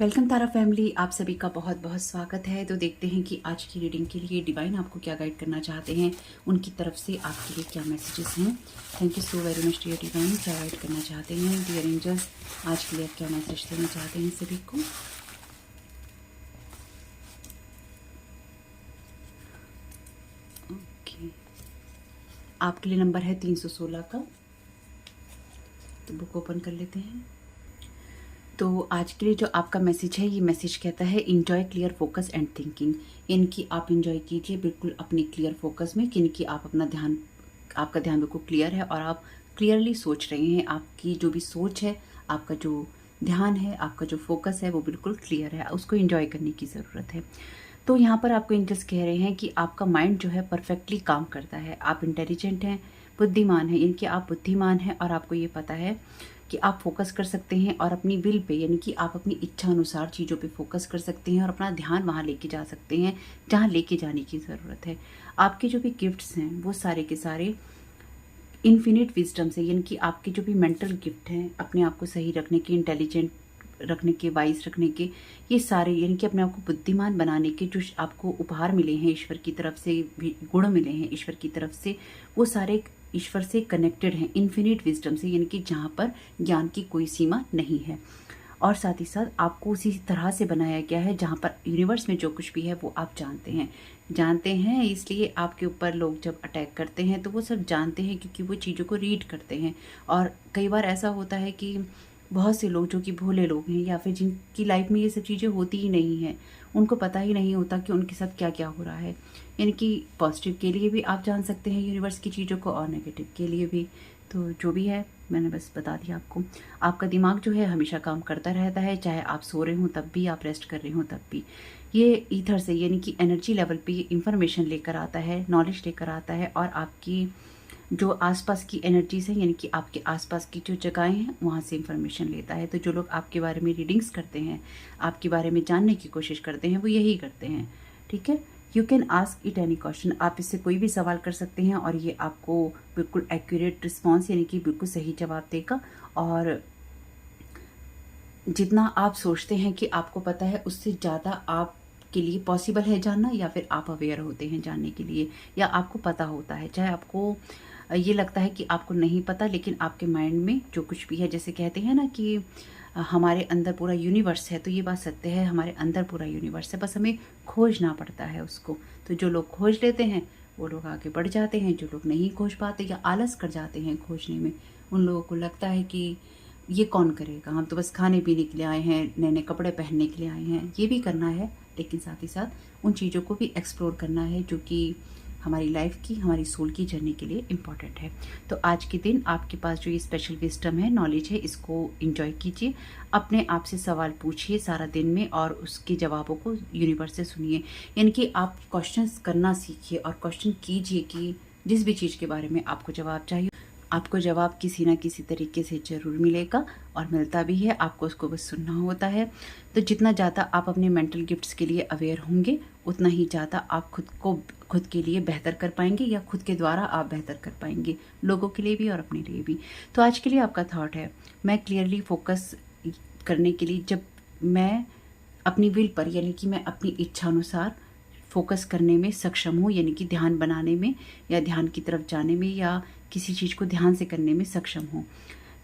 Welcome तारा family, आप सभी का बहुत बहुत स्वागत है। तो देखते हैं कि आज की रीडिंग के लिए डिवाइन आपको क्या गाइड करना चाहते हैं, उनकी तरफ से आपके लिए क्या मैसेजेस हैं। Thank you so very much dear divine. क्या गाइड करना चाहते हैं डियर एंजल्स, आज के लिए आप क्या मैसेज देना चाहते हैं सभी को। ओके, आपके लिए नंबर है 316 का। तो बुक ओपन कर लेते हैं। तो आज के लिए जो आपका मैसेज है, ये मैसेज कहता है enjoy clear focus and thinking. यानी कि आप इंजॉय कीजिए बिल्कुल अपनी क्लियर फोकस में, कि आप अपना ध्यान, आपका ध्यान बिल्कुल क्लियर है और आप क्लियरली सोच रहे हैं। आपकी जो भी सोच है, आपका जो ध्यान है, आपका जो फोकस है वो बिल्कुल क्लियर है, उसको इंजॉय करने की ज़रूरत है। तो यहाँ पर आपको एंजल्स कह रहे हैं कि आपका माइंड जो है परफेक्टली काम करता है। आप इंटेलिजेंट हैं, बुद्धिमान हैं, यानी कि आप बुद्धिमान हैं और आपको ये पता है कि आप फोकस कर सकते हैं और अपनी विल पे, यानी कि आप अपनी इच्छा अनुसार चीज़ों पे फोकस कर सकते हैं और अपना ध्यान वहाँ लेके जा सकते हैं जहाँ लेके जाने की ज़रूरत है। आपके जो भी गिफ्ट्स हैं वो सारे के सारे इन्फिनिट विजडम से, यानी कि आपके जो भी मेंटल गिफ्ट हैं, अपने आप को सही रखने के, इंटेलिजेंट रखने के, वाइज रखने के, ये सारे यानी कि अपने आप को बुद्धिमान बनाने के जो आपको उपहार मिले हैं ईश्वर की तरफ से, भी गुण मिले हैं ईश्वर की तरफ से, वो सारे ईश्वर से कनेक्टेड हैं, इन्फिनिट विजडम से, यानी कि जहाँ पर ज्ञान की कोई सीमा नहीं है। और साथ ही साथ आपको उसी तरह से बनाया गया है जहाँ पर यूनिवर्स में जो कुछ भी है वो आप जानते हैं। इसलिए आपके ऊपर लोग जब अटैक करते हैं तो वो सब जानते हैं, क्योंकि वो चीज़ों को रीड करते हैं। और कई बार ऐसा होता है कि बहुत से लोग जो कि भोले लोग हैं या फिर जिनकी लाइफ में ये सब चीज़ें होती ही नहीं हैं, उनको पता ही नहीं होता कि उनके साथ क्या क्या हो रहा है। यानी कि पॉजिटिव के लिए भी आप जान सकते हैं यूनिवर्स की चीज़ों को और नेगेटिव के लिए भी। तो जो भी है मैंने बस बता दिया आपको। आपका दिमाग जो है हमेशा काम करता रहता है, चाहे आप सो रहे हों तब भी, आप रेस्ट कर रहे हों तब भी। ये ईथर से, यानी कि एनर्जी लेवल पे ये इंफॉर्मेशन लेकर आता है, नॉलेज लेकर आता है और आपकी जो आसपास की एनर्जीज हैं, यानी कि आपके आसपास की जो जगहें हैं वहाँ से इंफॉर्मेशन लेता है। तो जो लोग आपके बारे में रीडिंग्स करते हैं, आपके बारे में जानने की कोशिश करते हैं, वो यही करते हैं। ठीक है, you can ask it any question. आप इससे कोई भी सवाल कर सकते हैं और ये आपको बिल्कुल एक्यूरेट रिस्पॉन्स, यानी कि बिल्कुल सही जवाब देगा। और जितना आप सोचते हैं कि आपको पता है, उससे ज़्यादा आपके लिए पॉसिबल है जानना, या फिर आप अवेयर होते हैं जानने के लिए, या आपको पता होता है। चाहे आपको ये लगता है कि आपको नहीं पता, लेकिन आपके माइंड में जो कुछ भी है, जैसे कहते हैं ना कि हमारे अंदर पूरा यूनिवर्स है, तो ये बात सत्य है, हमारे अंदर पूरा यूनिवर्स है, बस हमें खोजना पड़ता है उसको। तो जो लोग खोज लेते हैं वो लोग आगे बढ़ जाते हैं, जो लोग नहीं खोज पाते या आलस कर जाते हैं खोजने में, उन लोगों को लगता है कि ये कौन करेगा, हम तो बस खाने पीने के लिए आए हैं, नए नए कपड़े पहनने के लिए आए हैं। ये भी करना है, लेकिन साथ ही साथ उन चीज़ों को भी एक्सप्लोर करना है जो कि हमारी लाइफ की, हमारी सोल की जर्नी के लिए इम्पॉर्टेंट है। तो आज के दिन आपके पास जो ये स्पेशल विजडम है, नॉलेज है, इसको एंजॉय कीजिए। अपने आप से सवाल पूछिए सारा दिन में और उसके जवाबों को यूनिवर्स से सुनिए। यानी कि आप क्वेश्चंस करना सीखिए और क्वेश्चन कीजिए कि जिस भी चीज़ के बारे में आपको जवाब चाहिए, आपको जवाब किसी ना किसी तरीके से ज़रूर मिलेगा और मिलता भी है। आपको उसको बस सुनना होता है। तो जितना ज़्यादा आप अपने मेंटल गिफ्ट्स के लिए अवेयर होंगे, उतना ही ज़्यादा आप खुद के लिए बेहतर कर पाएंगे, या खुद के द्वारा आप बेहतर कर पाएंगे, लोगों के लिए भी और अपने लिए भी। तो आज के लिए आपका थॉट है, मैं क्लियरली फोकस करने के लिए, जब मैं अपनी विल पर, यानी कि मैं अपनी इच्छा अनुसार फोकस करने में सक्षम हूँ, यानी कि ध्यान बनाने में या ध्यान की तरफ जाने में या किसी चीज़ को ध्यान से करने में सक्षम हूँ।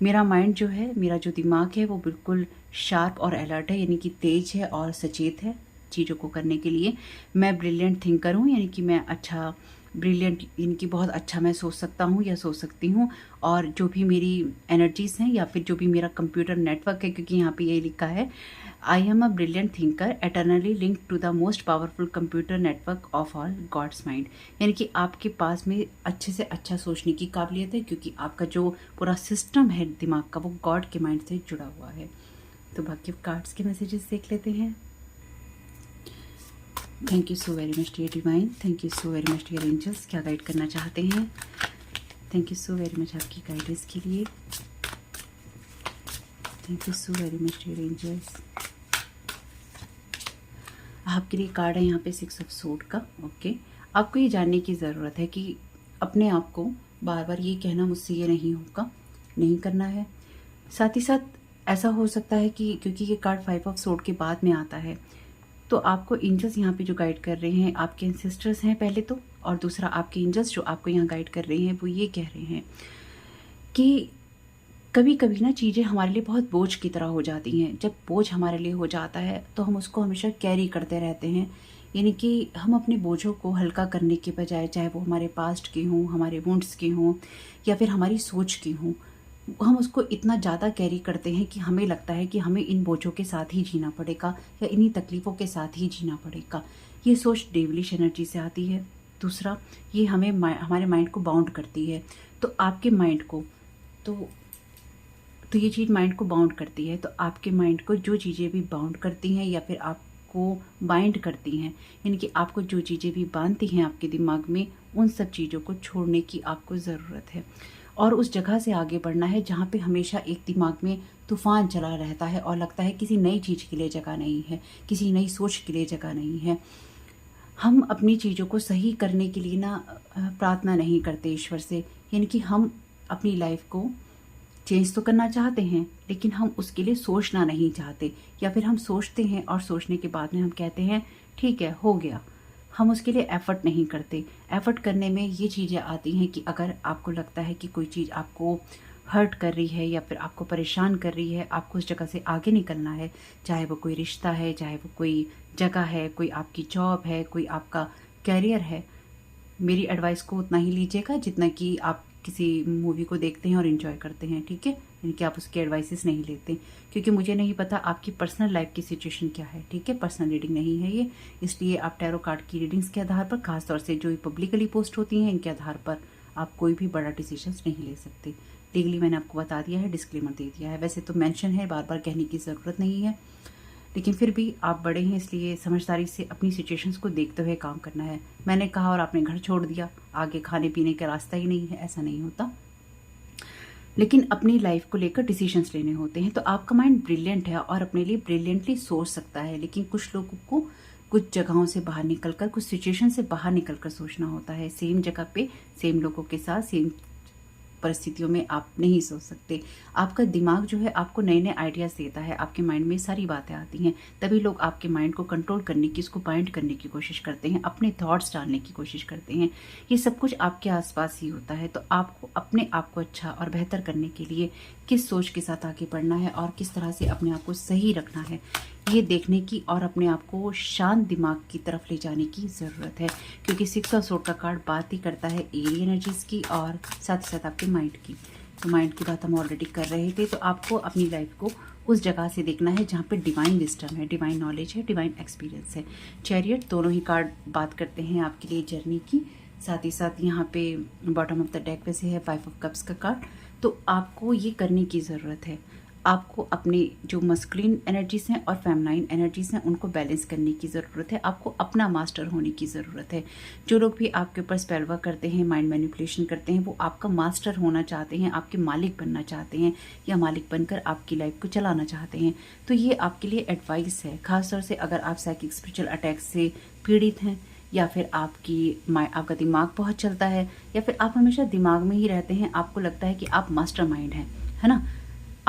मेरा माइंड जो है, मेरा जो दिमाग है वो बिल्कुल शार्प और अलर्ट है, यानी कि तेज है और सचेत है चीज़ों को करने के लिए। मैं ब्रिलियंट थिंकर हूँ, यानी कि मैं अच्छा ब्रिलियंट, यानी कि बहुत अच्छा मैं सोच सकता हूँ या सोच सकती हूँ। और जो भी मेरी एनर्जीज हैं या फिर जो भी मेरा कंप्यूटर नेटवर्क है, क्योंकि यहाँ पे ये लिखा है I am a brilliant thinker eternally link to the most powerful computer network of all God's mind. यानी कि आपके पास में अच्छे से अच्छा सोचने की काबिलियत है, क्योंकि आपका जो पूरा सिस्टम है दिमाग का, वो गॉड के माइंड से जुड़ा हुआ है। तो बाकी कार्ड्स के मैसेजेस देख लेते हैं। Thank you so very much dear divine, thank you so very much dear angels. क्या गाइड करना चाहते हैं? Thank you so very much आपकी गाइडेंस के लिए। Thank you so very much dear angels. आपके लिए कार्ड है यहाँ पे 6 ऑफ सोर्ड का। ओके, आपको ये जानने की ज़रूरत है कि अपने आप को बार बार ये कहना मुझसे ये नहीं होगा, नहीं करना है। साथ ही साथ ऐसा हो सकता है कि क्योंकि ये कार्ड 5 ऑफ सोर्ड के बाद में आता है, तो आपको एंजल्स यहाँ पे जो गाइड कर रहे हैं, आपके एंसेस्टर्स हैं पहले तो, और दूसरा आपके एंजल्स जो आपको यहाँ गाइड कर रहे हैं वो ये कह रहे हैं कि कभी कभी ना चीज़ें हमारे लिए बहुत बोझ की तरह हो जाती हैं। जब बोझ हमारे लिए हो जाता है तो हम उसको हमेशा कैरी करते रहते हैं, यानी कि हम अपने बोझों को हल्का करने के बजाय, चाहे वो हमारे पास्ट के हों, हमारे वुंड्स के हों, या फिर हमारी सोच के हों, हम उसको इतना ज़्यादा कैरी करते हैं कि हमें लगता है कि हमें इन बोझों के साथ ही जीना पड़ेगा या इन्हीं तकलीफ़ों के साथ ही जीना पड़ेगा। ये सोच डेविलिश एनर्जी से आती है। दूसरा, ये हमारे माइंड को बाउंड करती है। तो आपके माइंड को तो ये चीज़ माइंड को बाउंड करती है। तो आपके माइंड को जो चीज़ें भी बाउंड करती हैं या फिर आपको बाइंड करती हैं, यानी कि आपको जो चीज़ें भी बांधती हैं आपके दिमाग में, उन सब चीज़ों को छोड़ने की आपको ज़रूरत है और उस जगह से आगे बढ़ना है जहाँ पे हमेशा एक दिमाग में तूफान चला रहता है और लगता है किसी नई चीज़ के लिए जगह नहीं है, किसी नई सोच के लिए जगह नहीं है। हम अपनी चीज़ों को सही करने के लिए ना प्रार्थना नहीं करते ईश्वर से, यानी कि हम अपनी लाइफ को चेंज तो करना चाहते हैं लेकिन हम उसके लिए सोचना नहीं चाहते, या फिर हम सोचते हैं और सोचने के बाद में हम कहते हैं ठीक है हो गया। हम उसके लिए एफर्ट नहीं करते। एफर्ट करने में ये चीज़ें आती हैं कि अगर आपको लगता है कि कोई चीज़ आपको हर्ट कर रही है या फिर आपको परेशान कर रही है, आपको उस जगह से आगे निकलना है, चाहे वो कोई रिश्ता है, चाहे वो कोई जगह है, कोई आपकी जॉब है, कोई आपका कैरियर है, मेरी एडवाइस को उतना ही लीजिएगा जितना कि आप किसी मूवी को देखते हैं और इन्जॉय करते हैं, ठीक है। यानी कि आप उसके एडवाइसेस नहीं लेते, क्योंकि मुझे नहीं पता आपकी पर्सनल लाइफ की सिचुएशन क्या है, ठीक है। पर्सनल रीडिंग नहीं है ये, इसलिए आप टैरो कार्ड की रीडिंग्स के आधार पर, खासतौर से जो पब्लिकली पोस्ट होती हैं, इनके आधार पर आप कोई भी बड़ा डिसीजंस नहीं ले सकते। लीगली मैंने आपको बता दिया है, डिस्क्लेमर दे दिया है। वैसे तो मेंशन है, बार बार कहने की ज़रूरत नहीं है, लेकिन फिर भी आप बड़े हैं इसलिए समझदारी से अपनी सिचुएशंस को देखते हुए काम करना है। मैंने कहा और आपने घर छोड़ दिया, आगे खाने पीने का रास्ता ही नहीं है, ऐसा नहीं होता। लेकिन अपनी लाइफ को लेकर डिसीजंस लेने होते हैं। तो आपका माइंड ब्रिलियंट है और अपने लिए ब्रिलियंटली सोच सकता है, लेकिन कुछ लोगों को कुछ जगहों से बाहर निकलकर, कुछ सिचुएशन से बाहर निकलकर सोचना होता है। सेम जगह पे सेम लोगों के साथ सेम परिस्थितियों में आप नहीं सोच सकते। आपका दिमाग जो है आपको नए नए आइडियाज़ देता है, आपके माइंड में सारी बातें आती हैं, तभी लोग आपके माइंड को कंट्रोल करने की, इसको बाइंड करने की कोशिश करते हैं, अपने थॉट्स डालने की कोशिश करते हैं। ये सब कुछ आपके आसपास ही होता है। तो आपको अपने आप को अच्छा और बेहतर करने के लिए किस सोच के साथ आगे बढ़ना है और किस तरह से अपने आप को सही रखना है, ये देखने की और अपने आप को शांत दिमाग की तरफ ले जाने की ज़रूरत है। क्योंकि 6 ऑफ सोर्ड का कार्ड बात ही करता है एरी एनर्जीज़ की और साथ ही साथ आपके माइंड की। तो माइंड की बात हम ऑलरेडी कर रहे थे। तो आपको अपनी लाइफ को उस जगह से देखना है जहाँ पे डिवाइन विजडम है, डिवाइन नॉलेज है, डिवाइन एक्सपीरियंस है। चैरियट, दोनों ही कार्ड बात करते हैं आपके लिए जर्नी की। साथ ही साथ यहाँ पे बॉटम ऑफ द डेक वैसे है 5 ऑफ कप्स का कार्ड। तो आपको ये करने की ज़रूरत है, आपको अपने जो मस्कुलिन एनर्जीज़ हैं और फेमिनाइन एनर्जीज़ हैं उनको बैलेंस करने की ज़रूरत है। आपको अपना मास्टर होने की ज़रूरत है। जो लोग भी आपके ऊपर स्पेल वर्क करते हैं, माइंड मैनिपुलेशन करते हैं, वो आपका मास्टर होना चाहते हैं, आपके मालिक बनना चाहते हैं या मालिक बनकर आपकी लाइफ को चलाना चाहते हैं। तो ये आपके लिए एडवाइस है, खासतौर से अगर आप साइकिक स्पिरिचुअल अटैक से पीड़ित हैं, या फिर आपका दिमाग बहुत चलता है, या फिर आप हमेशा दिमाग में ही रहते हैं, आपको लगता है कि आप मास्टर माइंड हैं, है ना।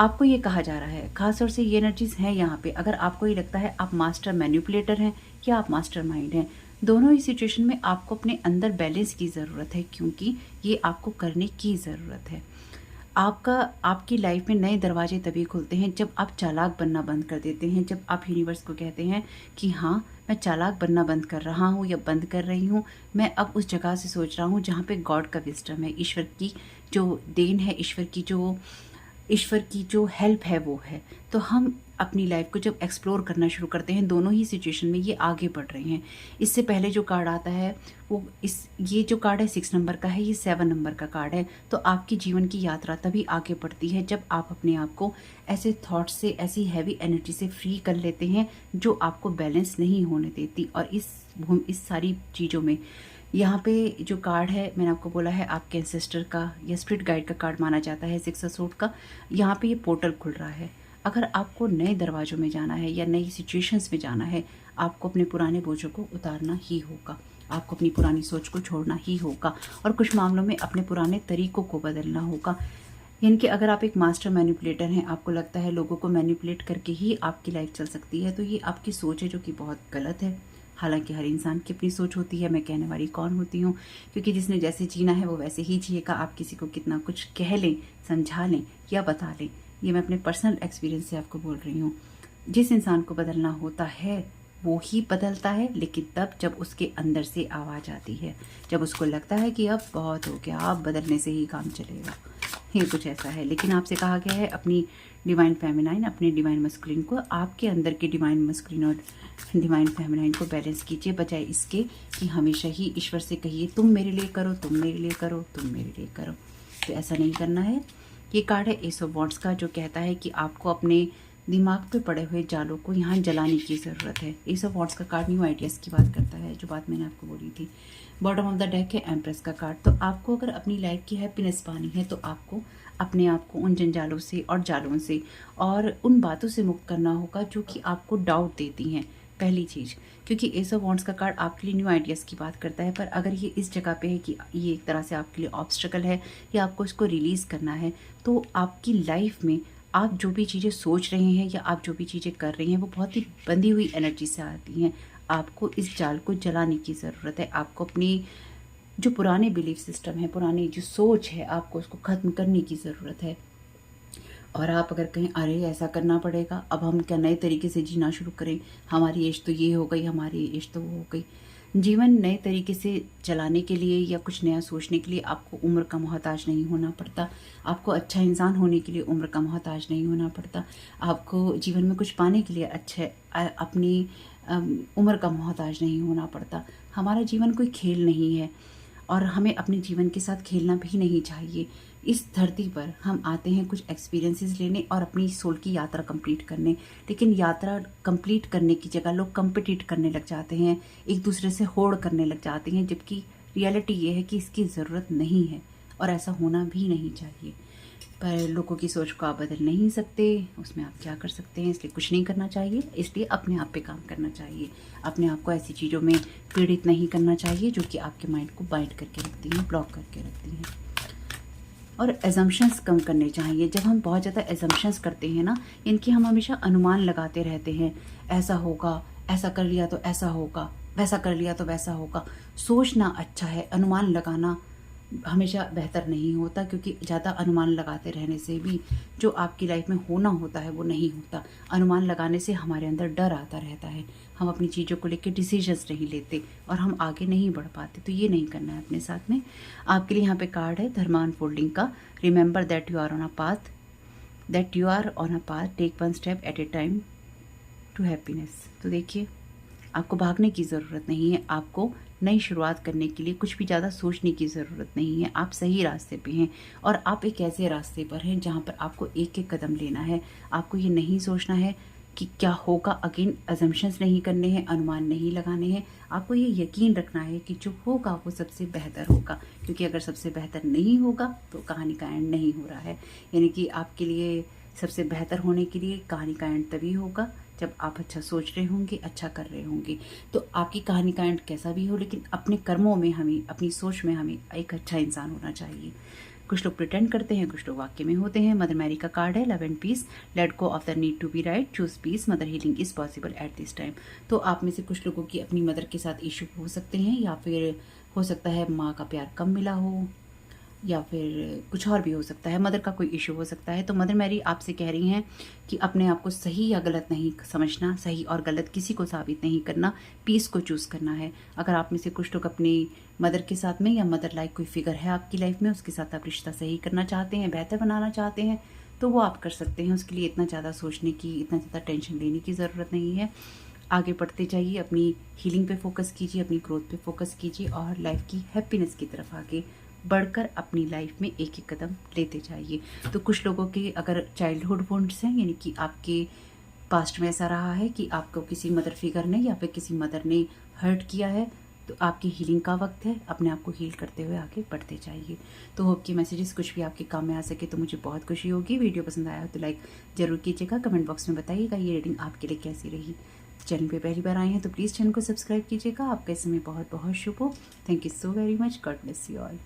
आपको ये कहा जा रहा है, खासतौर से ये एनर्जीज हैं यहाँ पे। अगर आपको ये लगता है आप मास्टर मैनिपुलेटर हैं या आप मास्टर माइंड हैं, दोनों ही सिचुएशन में आपको अपने अंदर बैलेंस की ज़रूरत है, क्योंकि ये आपको करने की ज़रूरत है। आपकी लाइफ में नए दरवाजे तभी खुलते हैं जब आप चालाक बनना बंद कर देते हैं, जब आप यूनिवर्स को कहते हैं कि हाँ मैं चालाक बनना बंद कर रहा हूँ या बंद कर रही हूँ, मैं अब उस जगह से सोच रहा हूँ जहाँ पे गॉड का विजडम है, ईश्वर की जो देन है, ईश्वर की जो हेल्प है वो है। तो हम अपनी लाइफ को जब एक्सप्लोर करना शुरू करते हैं, दोनों ही सिचुएशन में ये आगे बढ़ रहे हैं। इससे पहले जो कार्ड आता है वो ये जो कार्ड है 6 नंबर का है, ये 7 नंबर का कार्ड है। तो आपकी जीवन की यात्रा तभी आगे बढ़ती है जब आप अपने आप को ऐसे थॉट से, ऐसी हैवी एनर्जी से फ्री कर लेते हैं जो आपको बैलेंस नहीं होने देती। और इस सारी चीज़ों में यहाँ पे जो कार्ड है, मैंने आपको बोला है आपके एंसेस्टर का या स्पिरिट गाइड का कार्ड माना जाता है 6 ऑफ सोर्ड का। यहाँ पे ये पोर्टल खुल रहा है। अगर आपको नए दरवाजों में जाना है या नई सिचुएशंस में जाना है, आपको अपने पुराने बोझों को उतारना ही होगा, आपको अपनी पुरानी सोच को छोड़ना ही होगा और कुछ मामलों में अपने पुराने तरीकों को बदलना होगा। यानी कि अगर आप एक मास्टर मैनिपुलेटर हैं, आपको लगता है लोगों को मैनिपुलेट करके ही आपकी लाइफ चल सकती है, तो ये आपकी सोच है जो कि बहुत गलत है। हालांकि हर इंसान की अपनी सोच होती है, मैं कहने वाली कौन होती हूँ, क्योंकि जिसने जैसे जीना है वो वैसे ही जिएगा। आप किसी को कितना कुछ कह लें, समझा लें या बता लें, ये मैं अपने पर्सनल एक्सपीरियंस से आपको बोल रही हूँ। जिस इंसान को बदलना होता है वो ही बदलता है, लेकिन तब जब उसके अंदर से आवाज़ आती है, जब उसको लगता है कि अब बहुत हो गया, अब बदलने से ही काम चलेगा। ये कुछ ऐसा है। लेकिन आपसे कहा गया है अपनी डिवाइन फेमिनाइन, अपने डिवाइन मस्कुलिन को, आपके अंदर के डिवाइन मस्कुलिन और डिवाइन फेमिनाइन को बैलेंस कीजिए, बजाय इसके कि हमेशा ही ईश्वर से कहिए तुम मेरे लिए करो, तुम मेरे लिए करो, तुम मेरे लिए करो। तो ऐसा नहीं करना है। ये कार्ड है एस ऑफ वॉन्ड्स का, जो कहता है कि आपको अपने दिमाग पे पड़े हुए जालों को यहाँ जलाने की ज़रूरत है। एस ऑफ वॉन्ड्स का कार्ड न्यू आइडियाज़ की बात करता है, जो बात मैंने आपको बोली थी। बॉटम ऑफ द डेक है एम्प्रेस का कार्ड। तो आपको अगर अपनी लाइफ की हैप्पीनेस पानी है तो आपको अपने आप को उन जंजालों से और जालों से और उन बातों से मुक्त करना होगा जो कि आपको डाउट देती हैं, पहली चीज़। क्योंकि एस ऑफ वॉन्ड्स का कार्ड आपके लिए न्यू आइडियाज़ की बात करता है, पर अगर ये इस जगह पे है कि ये एक तरह से आपके लिए ऑब्स्टेकल है या आपको इसको रिलीज़ करना है, तो आपकी लाइफ में आप जो भी चीज़ें सोच रहे हैं या आप जो भी चीज़ें कर रही हैं वो बहुत ही बंधी हुई एनर्जी से आती हैं। आपको इस जाल को जलाने की ज़रूरत है। आपको अपनी जो पुराने बिलीफ सिस्टम है, पुरानी जो सोच है, आपको उसको ख़त्म करने की ज़रूरत है। और आप अगर कहें अरे ऐसा करना पड़ेगा, अब हम क्या नए तरीके से जीना शुरू करें, हमारी एज तो ये हो गई, हमारी एज तो वो हो गई। जीवन नए तरीके से चलाने के लिए या कुछ नया सोचने के लिए आपको उम्र का मोहताज नहीं होना पड़ता। आपको अच्छा इंसान होने के लिए उम्र का मोहताज नहीं होना पड़ता। आपको जीवन में कुछ पाने के लिए अपनी उम्र का मोहताज नहीं होना पड़ता। हमारा जीवन कोई खेल नहीं है और हमें अपने जीवन के साथ खेलना भी नहीं चाहिए। इस धरती पर हम आते हैं कुछ एक्सपीरियंसेस लेने और अपनी सोल की यात्रा कंप्लीट करने, लेकिन यात्रा कंप्लीट करने की जगह लोग कंपीट करने लग जाते हैं, एक दूसरे से होड़ करने लग जाते हैं, जबकि रियलिटी ये है कि इसकी ज़रूरत नहीं है और ऐसा होना भी नहीं चाहिए। पर लोगों की सोच को आप बदल नहीं सकते, उसमें आप क्या कर सकते हैं, इसलिए कुछ नहीं करना चाहिए। इसलिए अपने आप पे काम करना चाहिए। अपने आप को ऐसी चीज़ों में पीड़ित नहीं करना चाहिए जो कि आपके माइंड को बाइंड करके रखती हैं, ब्लॉक करके रखती हैं। और एजम्पशंस कम करने चाहिए। जब हम बहुत ज़्यादा एजम्पशंस करते हैं ना, इनकी हम हमेशा अनुमान लगाते रहते हैं, ऐसा होगा, ऐसा कर लिया तो ऐसा होगा, वैसा कर लिया तो वैसा होगा। सोचना अच्छा है, अनुमान लगाना हमेशा बेहतर नहीं होता, क्योंकि ज़्यादा अनुमान लगाते रहने से भी जो आपकी लाइफ में होना होता है वो नहीं होता। अनुमान लगाने से हमारे अंदर डर आता रहता है, हम अपनी चीज़ों को लेकर डिसीजंस नहीं लेते और हम आगे नहीं बढ़ पाते। तो ये नहीं करना है अपने साथ में। आपके लिए यहाँ पे कार्ड है धर्मा अनफोल्डिंग का। Remember that you are on a path, take one step at a time to happiness. तो देखिए, आपको भागने की ज़रूरत नहीं है। आपको नई शुरुआत करने के लिए कुछ भी ज़्यादा सोचने की ज़रूरत नहीं है। आप सही रास्ते पे हैं और आप एक ऐसे रास्ते पर हैं जहाँ पर आपको एक एक कदम लेना है। आपको ये नहीं सोचना है कि क्या होगा, अगेन अजम्पशंस नहीं करने हैं, अनुमान नहीं लगाने हैं। आपको ये यकीन रखना है कि जो होगा वो सबसे बेहतर होगा, क्योंकि अगर सबसे बेहतर नहीं होगा तो कहानी का एंड नहीं हो रहा है। यानी कि आपके लिए सबसे बेहतर होने के लिए कहानी का एंड तभी होगा जब आप अच्छा सोच रहे होंगे, अच्छा कर रहे होंगे। तो आपकी कहानी का एंड कैसा भी हो, लेकिन अपने कर्मों में हमें, अपनी सोच में हमें एक अच्छा इंसान होना चाहिए। कुछ लोग प्रिटेंड करते हैं, कुछ लोग वाकई में होते हैं। मदर मैरी का कार्ड है, love and peace, let go of the need to be right, choose peace, mother healing is possible at this time. तो आप में से कुछ लोगों की अपनी मदर के साथ इशू हो सकते हैं, या फिर हो सकता है माँ का प्यार कम मिला हो, या फिर कुछ और भी हो सकता है, मदर का कोई इशू हो सकता है। तो मदर मैरी आपसे कह रही हैं कि अपने आप को सही या गलत नहीं समझना, सही और गलत किसी को साबित नहीं करना, पीस को चूज़ करना है। अगर आप में से कुछ लोग अपनी मदर के साथ में या मदर लाइक कोई फिगर है आपकी लाइफ में, उसके साथ आप रिश्ता सही करना चाहते हैं, बेहतर बनाना चाहते हैं, तो वो आप कर सकते हैं। उसके लिए इतना ज़्यादा सोचने की, इतना ज़्यादा टेंशन लेने की ज़रूरत नहीं है। आगे बढ़ते जाइए, अपनी हीलिंग पे फोकस कीजिए, अपनी ग्रोथ पे फोकस कीजिए और लाइफ की हैप्पीनेस की तरफ आगे बढ़कर अपनी लाइफ में एक एक कदम लेते जाइए। तो कुछ लोगों के अगर चाइल्डहुड वुंड्स हैं, यानी कि आपके पास्ट में ऐसा रहा है कि आपको किसी मदर फिगर ने या फिर किसी मदर ने हर्ट किया है, तो आपकी हीलिंग का वक्त है। अपने आप को हील करते हुए आगे बढ़ते जाइए। तो होप कि मैसेजेस कुछ भी आपके काम में आ सके तो मुझे बहुत खुशी होगी। वीडियो पसंद आया हो तो लाइक ज़रूर कीजिएगा, कमेंट बॉक्स में बताइएगा ये रीडिंग आपके लिए कैसी रही। चैनल पे पहली बार आए हैं तो प्लीज़ चैनल को सब्सक्राइब कीजिएगा। आपका इस समय बहुत बहुत शुभ हो। Thank you so very much. God bless you all.